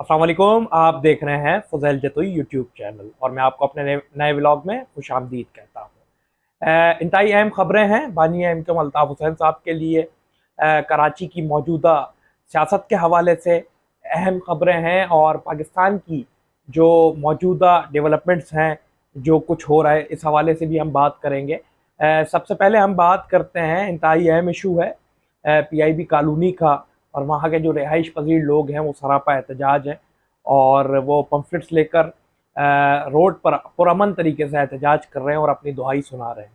अस्सलाम वालेकुम। आप देख रहे हैं फुजैल जतोई यूट्यूब चैनल और मैं आपको अपने नए नए व्लॉग में खुशामदीद कहता हूँ। इंतहाई अहम खबरें हैं बानी एमकेएम अल्ताफ़ हुसैन साहब के लिए। कराची की मौजूदा सियासत के हवाले से अहम खबरें हैं और पाकिस्तान की जो मौजूदा डेवलपमेंट्स हैं, जो कुछ हो रहा है, इस हवाले से भी हम बात करेंगे। सबसे पहले हम बात करते हैं, इंतहाई अहम इशू है पीआईबी कॉलोनी का। और वहाँ के जो रिहाइश पजीर लोग हैं वो सरापा एहतजाज हैं और वो पम्फलेट्स लेकर रोड पर पुरअमन तरीके से एहतजाज कर रहे हैं और अपनी दुहाई सुना रहे हैं।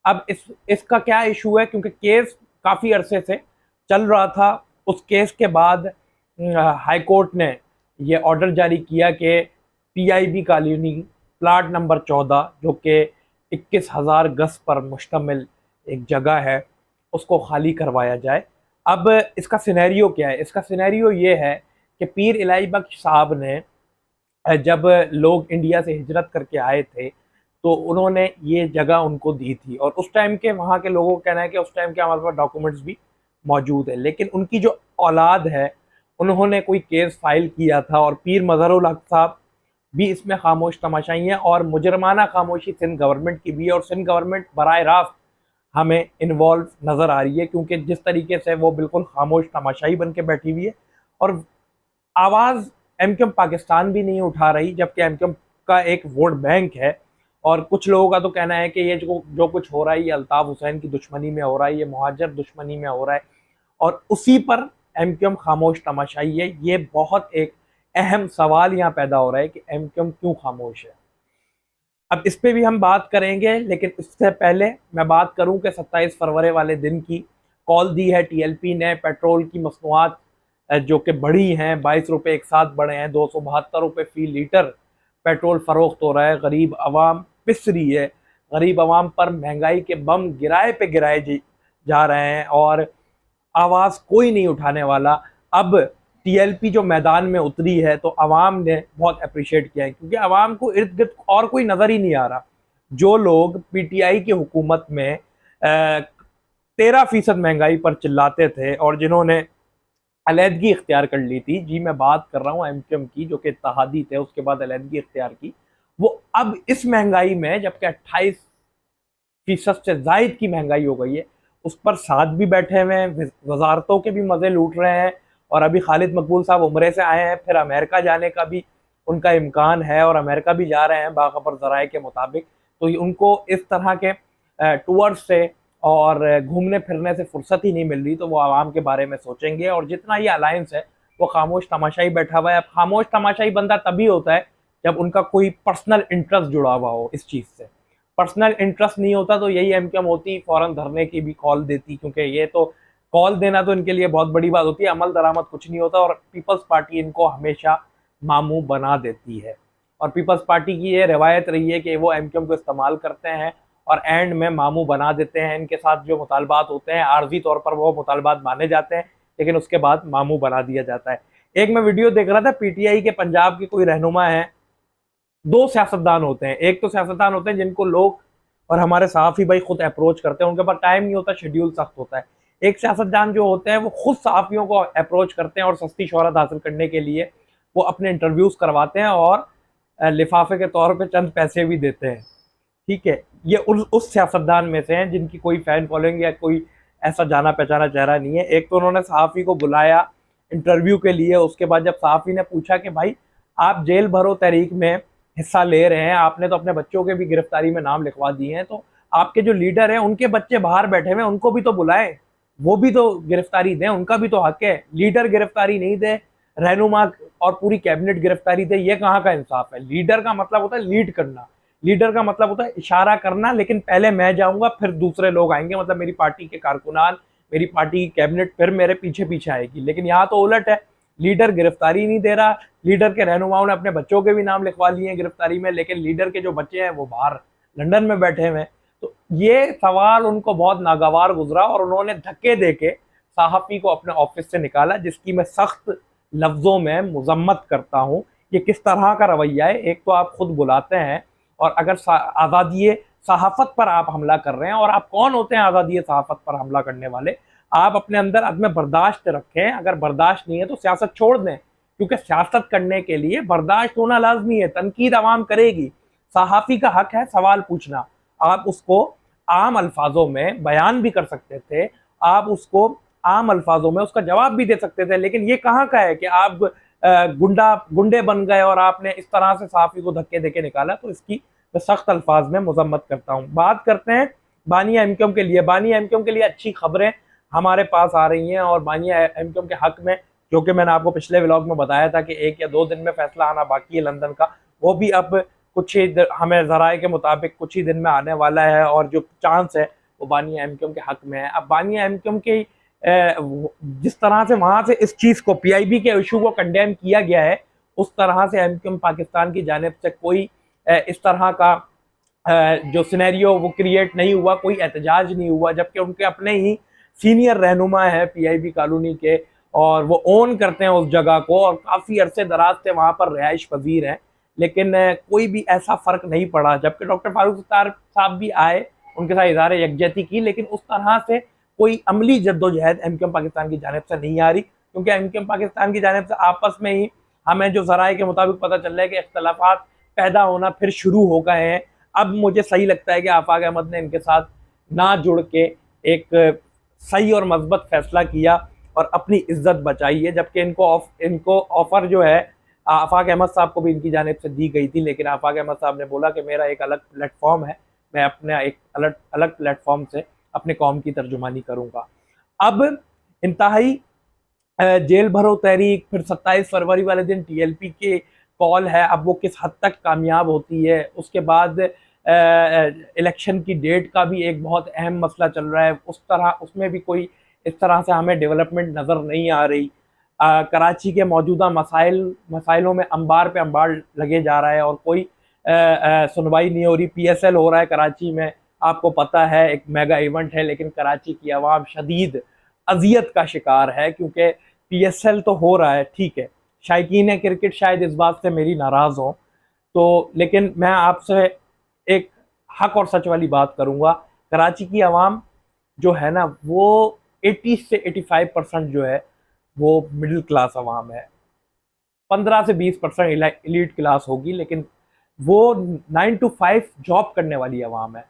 अब इसका क्या इशू है, क्योंकि केस काफ़ी अरसे से चल रहा था। उस केस के बाद हाई कोर्ट ने ये ऑर्डर जारी किया कि पीआईबी कॉलोनी प्लाट नंबर 14, जो कि 21,000 गज पर मुश्तमिल एक जगह है, उसको खाली करवाया जाए। अब इसका सिनेरियो क्या है? इसका सिनेरियो ये है कि पीर इलाही बख्श साहब ने जब लोग इंडिया से हिजरत करके आए थे तो उन्होंने ये जगह उनको दी थी और उस टाइम के वहाँ के लोगों का कहना है कि उस टाइम के हमारे पास डॉक्यूमेंट्स भी मौजूद है। लेकिन उनकी जो औलाद है, उन्होंने कोई केस फाइल किया था और पीर मज़हरुल हक साहब भी इसमें खामोश तमाशाई हैं और मुजरमाना खामोशी सिंध गवर्नमेंट की भी है और सिंध गवर्नमेंट बराह रास्त हमें इन्वॉल्व नज़र आ रही है, क्योंकि जिस तरीके से वो बिल्कुल खामोश तमाशाई बन के बैठी हुई है और आवाज़ एमकेएम पाकिस्तान भी नहीं उठा रही, जबकि एमकेएम का एक वोट बैंक है। और कुछ लोगों का तो कहना है कि ये जो कुछ हो रहा है, ये अल्ताफ़ हुसैन की दुश्मनी में हो रहा है, ये मुहाजिर दुश्मनी में हो रहा है और उसी पर एमकेएम खामोश तमाशाई है। ये बहुत एक अहम सवाल यहाँ पैदा हो रहा है कि एमकेएम क्यों खामोश है। अब इस पे भी हम बात करेंगे, लेकिन इससे पहले मैं बात करूं कि 27 फरवरी वाले दिन की कॉल दी है टीएलपी ने। पेट्रोल की मसनूआत जो कि बढ़ी हैं, 22 रुपये एक साथ बढ़े हैं, 272 रुपये फ़ी लीटर पेट्रोल फ़रोख्त हो रहा है। गरीब आवाम पिस रही है, गरीब आवाम पर महंगाई के बम गिराए पे गिराए जा रहे हैं और आवाज़ कोई नहीं उठाने वाला। अब टीएलपी जो मैदान में उतरी है तो आवाम ने बहुत अप्रिशिएट किया है, क्योंकि आवाम को इर्द गिर्द और कोई नज़र ही नहीं आ रहा। जो लोग पीटीआई की हुकूमत में 13% महंगाई पर चिल्लाते थे और जिन्होंने अलहदगी इख्तियार कर ली थी, जी मैं बात कर रहा हूँ एमकेएम की, जो कि इत्तेहादी थे, उसके बाद अलहदगी इख्तियार की, वो अब इस महंगाई में, जबकि 28% से जायद की महंगाई हो गई है, उस पर साथ भी बैठे हुए हैं, वजारतों के भी मज़े लूट रहे हैं। और अभी खालिद मकबूल साहब उम्रे से आए हैं, फिर अमेरिका जाने का भी उनका इम्कान है और अमेरिका भी जा रहे हैं बाखबर ज़राए के मुताबिक। तो उनको इस तरह के टूर से और घूमने फिरने से फुर्सत ही नहीं मिल रही, तो वो आवाम के बारे में सोचेंगे। और जितना ये अलायंस है वो खामोश तमाशाई बैठा हुआ है। अब खामोश तमाशाई बंदा तभी होता है जब उनका कोई पर्सनल इंटरेस्ट जुड़ा हुआ हो इस चीज़ से। पर्सनल इंटरेस्ट नहीं होता तो यही एमकेएम होती, फ़ौरन धरने की भी कॉल देती, क्योंकि ये तो कॉल देना तो इनके लिए बहुत बड़ी बात होती है, अमल दरामद कुछ नहीं होता। और पीपल्स पार्टी इनको हमेशा मामू बना देती है और पीपल्स पार्टी की ये रवायत रही है कि वो एमकेएम को इस्तेमाल करते हैं और एंड में मामू बना देते हैं। इनके साथ जो मुतालबात होते हैं आर्जी तौर पर वो मुतालबात माने जाते हैं, लेकिन उसके बाद मामू बना दिया जाता है। एक मैं वीडियो देख रहा था, पीटीआई के पंजाब के कोई रहनुमा है, दो सियासतदान होते हैं। एक तो सियासतदान होते हैं जिनको लोग और हमारे सहाफ़ी भाई खुद अप्रोच करते हैं, उनके पास टाइम नहीं होता, शेड्यूल सख्त होता है। एक सियासतदान जो होते हैं वो खुद सहाफ़ियों को अप्रोच करते हैं और सस्ती शोहरत हासिल करने के लिए वो अपने इंटरव्यूज़ करवाते हैं और लिफाफे के तौर पे चंद पैसे भी देते हैं। ठीक है, ये उस सियासतदान में से हैं जिनकी कोई फ़ैन फॉलोइंग या कोई ऐसा जाना पहचाना चेहरा नहीं है। एक तो उन्होंने सहाफ़ी को बुलाया इंटरव्यू के लिए, उसके बाद जब सहाफ़ी ने पूछा कि भाई आप जेल भरो तहरीक में हिस्सा ले रहे हैं, आपने तो अपने बच्चों के भी गिरफ्तारी में नाम लिखवा दिए हैं, तो आपके जो लीडर हैं उनके बच्चे बाहर बैठे हुए हैं, उनको भी तो बुलाएं, वो भी तो गिरफ्तारी दें, उनका भी तो हक है। लीडर गिरफ्तारी नहीं दे, रहनुमा और पूरी कैबिनेट गिरफ्तारी दे, ये कहाँ का इंसाफ है? लीडर का मतलब होता है लीड करना, लीडर का मतलब होता है इशारा करना, लेकिन पहले मैं जाऊंगा फिर दूसरे लोग आएंगे, मतलब मेरी पार्टी के कारकुनान, मेरी पार्टी की कैबिनेट फिर मेरे पीछे पीछे आएगी। लेकिन यहाँ तो उलट है, लीडर गिरफ्तारी नहीं दे रहा, लीडर के रहनुमाओं ने अपने बच्चों के भी नाम लिखवा लिए हैं गिरफ्तारी में, लेकिन लीडर के जो बच्चे हैं वो बाहर लंदन में बैठे हुए हैं। तो ये सवाल उनको बहुत नागवार गुजरा और उन्होंने धक्के दे के सहाफ़ी को अपने ऑफिस से निकाला, जिसकी मैं सख्त लफ्ज़ों में मजम्मत करता हूँ। ये किस तरह का रवैया है? एक तो आप खुद बुलाते हैं और अगर आज़ादी सहाफ़त पर आप हमला कर रहे हैं, और आप कौन होते हैं आज़ादी सहाफ़त पर हमला करने वाले? आप अपने अंदर अदम बर्दाश्त रखें, अगर बर्दाश्त नहीं है तो सियासत छोड़ दें। क्योंकि सियासत करने के लिए बर्दाश्त होना लाजमी है, तनकीद आवाम करेगी। सहाफ़ी का हक है सवाल पूछना। आप उसको आम अल्फाजों में बयान भी कर सकते थे, आप उसको आम अल्फाजों में उसका जवाब भी दे सकते थे, लेकिन ये कहाँ का है कि आप गुंडे बन गए और आपने इस तरह से सहाफ़ी को धक्के देके निकाला। तो इसकी मैं सख्त अल्फाज में मजम्मत करता हूँ। बात करते हैं बानिया एमक्यूएम के लिए। बानिया एमक्यूएम के लिए अच्छी खबरें हमारे पास आ रही हैं और बानिया एमक्यूएम के हक में, जो कि मैंने आपको पिछले व्लॉग में बताया था कि 1 या 2 दिन में फैसला आना बाकी है लंदन का, वो भी अब कुछ ही हमें ज़राए के मुताबिक कुछ ही दिन में आने वाला है और जो चांस है वो बानिया एमक्यूएम के हक में है। अब बानिया एमक्यूएम के जिस तरह से वहाँ से इस चीज़ को पीआईबी के इशू को कंडेम किया गया है, उस तरह से एमक्यूएम पाकिस्तान की जानिब से कोई इस तरह का जो सिनेरियो वो क्रिएट नहीं हुआ, कोई एहतजाज नहीं हुआ, जबकि उनके अपने ही सीनियर रहनुमा है पीआईबी कॉलोनी के और वो ओन करते हैं उस जगह को और काफ़ी अरसे दराज से वहाँ पर रिहाइश पजीर हैं, लेकिन कोई भी ऐसा फ़र्क नहीं पड़ा। जबकि डॉक्टर फारूक सत्तार साहब भी आए, उनके साथ इज़हार यकजहती की, लेकिन उस तरह से कोई अमली जद्दोजहद एमक्यूएम पाकिस्तान की जानिब से नहीं आ रही, क्योंकि एमक्यूएम पाकिस्तान की जानिब से आपस में ही हमें जो ज़राए के मुताबिक पता चल रहा है कि इख्तलाफात पैदा होना फिर शुरू हो गए हैं। अब मुझे सही लगता है कि आफाक अहमद ने इनके साथ ना जुड़ के एक सही और मजबूत फैसला किया और अपनी इज्जत बचाई है, जबकि इनको ऑफर जो है आफाक अहमद साहब को भी इनकी जानिब से दी गई थी, लेकिन आफाक अहमद साहब ने बोला कि मेरा एक अलग प्लेटफॉर्म है, मैं अपने एक अलग प्लेटफॉर्म से अपने कौम की तर्जुमानी करूँगा। अब इंतहाई जेल भरो तहरीक, फिर 27 फरवरी वाले दिन टीएलपी के कॉल है, अब वो किस हद तक कामयाब होती है। उसके बाद इलेक्शन की डेट का भी एक बहुत अहम मसला चल रहा है, उसमें भी कोई इस तरह से हमें डेवलपमेंट नज़र नहीं आ रही। कराची के मौजूदा मसाइलों में अंबार पे अंबार लगे जा रहा है और कोई सुनवाई नहीं हो रही। पीएसएल हो रहा है कराची में, आपको पता है एक मेगा इवेंट है, लेकिन कराची की आवाम शदीद अजियत का शिकार है, क्योंकि पीएसएल तो हो रहा है, ठीक है, शायकीन क्रिकेट शायद इस बात से मेरी नाराज़ हो तो, लेकिन मैं आपसे एक हक और सच वाली बात करूँगा। कराची की आवाम जो है ना, वो 80 से 85% जो है वो मिडिल क्लास आवाम है, 15 से 20% एलीट क्लास होगी, लेकिन वो 9 to 5 जॉब करने वाली आवाम है।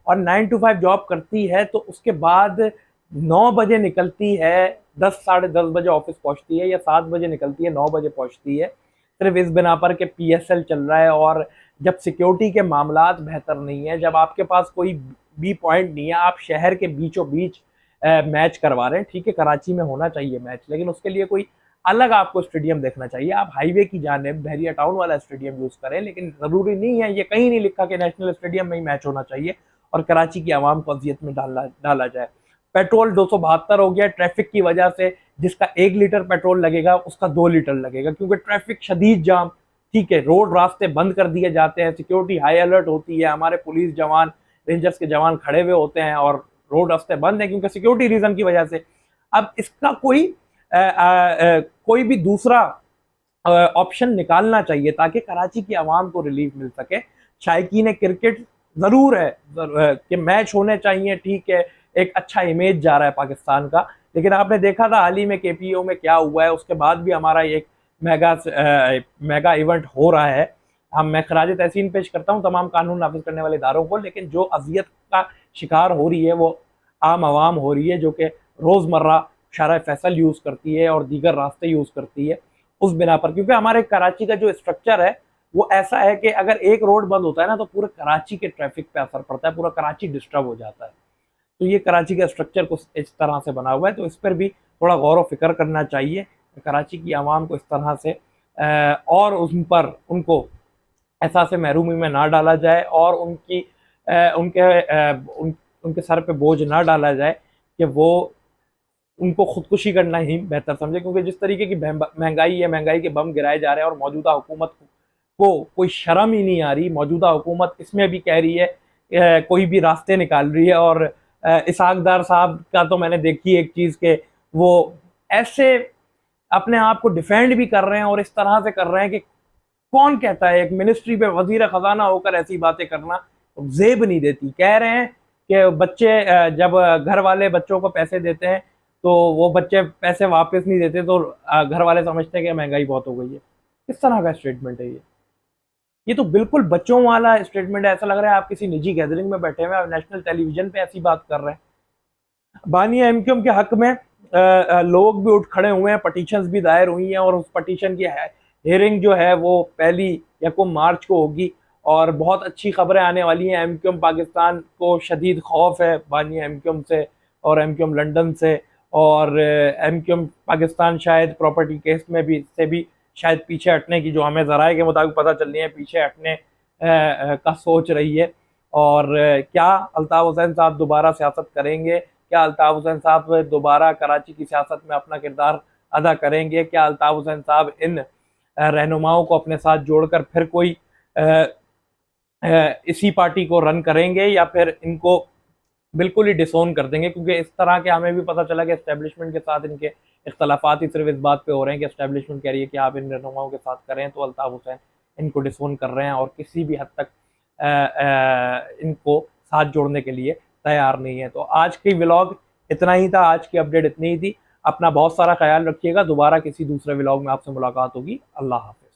और 9 to 5 जॉब करती है तो उसके बाद 9 बजे निकलती है, 10 साढ़े 10 बजे ऑफिस पहुंचती है, या 7 बजे निकलती है, 9 बजे पहुंचती है, सिर्फ इस बिना पर कि पीएसएल चल रहा है। और जब सिक्योरिटी के मामलात बेहतर नहीं है, जब आपके पास कोई बी पॉइंट नहीं है, आप शहर के बीचों बीच मैच करवा रहे हैं, ठीक है कराची में होना चाहिए मैच, लेकिन उसके लिए कोई अलग आपको स्टेडियम देखना चाहिए। आप हाईवे की जानिब बहरिया टाउन वाला स्टेडियम यूज़ करें, लेकिन ज़रूरी नहीं है, ये कहीं नहीं लिखा कि नेशनल स्टेडियम में ही मैच होना चाहिए और कराची की आवाम को अजियत में डाला जाए। पेट्रोल 272 हो गया ट्रैफिक की वजह से, जिसका 1 लीटर पेट्रोल लगेगा उसका 2 लीटर लगेगा, क्योंकि ट्रैफिक शदीद जाम, ठीक है, रोड रास्ते बंद कर दिए जाते हैं, सिक्योरिटी हाई अलर्ट होती है, हमारे पुलिस जवान रेंजर्स के जवान खड़े हुए होते हैं और रोड रास्ते बंद है क्योंकि सिक्योरिटी रीजन की वजह से। अब इसका कोई भी दूसरा ऑप्शन निकालना चाहिए ताकि कराची की आवाम को रिलीफ मिल सके। शायकीन क्रिकेट ज़रूर है कि मैच होने चाहिए, ठीक है, एक अच्छा इमेज जा रहा है पाकिस्तान का, लेकिन आपने देखा था हाल ही में केपीओ में क्या हुआ है, उसके बाद भी हमारा एक मेगा इवेंट हो रहा है। मैं खराज तहसीन पेश करता हूँ तमाम कानून नाफिज करने वाले इदारों को, लेकिन जो अजियत का शिकार हो रही है वो आम आवाम हो रही है, जो कि रोज़मर्रा शारा फैसल यूज़ करती है और दीगर रास्ते यूज़ करती है उस बिना पर, क्योंकि हमारे कराची का जो स्ट्रक्चर है वो ऐसा है कि अगर एक रोड बंद होता है ना तो पूरे कराची के ट्रैफिक पे असर पड़ता है, पूरा कराची डिस्टर्ब हो जाता है। तो ये कराची का स्ट्रक्चर कुछ इस तरह से बना हुआ है, तो इस पर भी थोड़ा गौर व फिक्र करना चाहिए। कराची की आवाम को इस तरह से और उन पर उनको एहसास महरूमी में ना डाला जाए और उनके सर पे बोझ ना डाला जाए कि वो उनको खुदकुशी करना ही बेहतर समझे, क्योंकि जिस तरीके की महंगाई है, महंगाई के बम गिराए जा रहे हैं और मौजूदा हुकूमत को कोई शर्म ही नहीं आ रही। मौजूदा हुकूमत इसमें भी कह रही है कोई भी रास्ते निकाल रही है, और इसहाक डार साहब का तो मैंने देखी एक चीज़ के वो ऐसे अपने आप को डिफेंड भी कर रहे हैं और इस तरह से कर रहे हैं कि कौन कहता है एक मिनिस्ट्री पे वजीर खजाना होकर ऐसी बातें करना जेब नहीं देती। कह रहे हैं कि बच्चे जब घर वाले बच्चों को पैसे देते हैं तो वो बच्चे पैसे वापस नहीं देते, तो घर वाले समझते हैं कि महंगाई बहुत हो गई है। किस तरह का स्टेटमेंट है ये तो बिल्कुल बच्चों वाला स्टेटमेंट है। ऐसा लग रहा है आप किसी निजी गैदरिंग में बैठे हुए हैं, नेशनल टेलीविजन पे ऐसी बात कर रहे हैं। बानिया एमक्यूएम के हक में लोग भी उठ खड़े हुए हैं, पटिशंस भी दायर हुई हैं, और उस पटिशन की हियरिंग जो है वो 1 मार्च को होगी। और बहुत अच्छी खबरें आने वाली हैं। एमक्यूएम पाकिस्तान को शदीद खौफ है बानिया एमक्यूएम से और एमक्यूएम लंदन से, और एमक्यूएम पाकिस्तान शायद प्रॉपर्टी केस में भी शायद पीछे हटने की, जो हमें ज़राए के मुताबिक पता चल रही है, पीछे हटने का सोच रही है। और क्या अल्ताफ़ हुसैन साहब दोबारा सियासत करेंगे? क्या अल्ताफ़ हुसैन साहब दोबारा कराची की सियासत में अपना किरदार अदा करेंगे? क्या अल्ताफ़ हुसैन साहब इन रहनुमाओं को अपने साथ जोड़कर फिर कोई इसी पार्टी को रन करेंगे, या फिर इनको बिल्कुल ही डिसोन कर देंगे? क्योंकि इस तरह के हमें भी पता चला कि एस्टेब्लिशमेंट के साथ इनके इख्तलाफात ही सिर्फ इस बात पे हो रहे हैं कि एस्टेब्लिशमेंट कह रही है कि आप इन रहनुमाओं के साथ करें, तो अल्ताफ़ हुसैन इनको डिसोन कर रहे हैं और किसी भी हद तक इनको साथ जोड़ने के लिए तैयार नहीं है। तो आज की व्लॉग इतना ही था, आज की अपडेट इतनी ही थी। अपना बहुत सारा ख्याल रखिएगा। दोबारा किसी दूसरे व्लॉग में आपसे मुलाकात होगी। अल्लाह हाफ़िज़।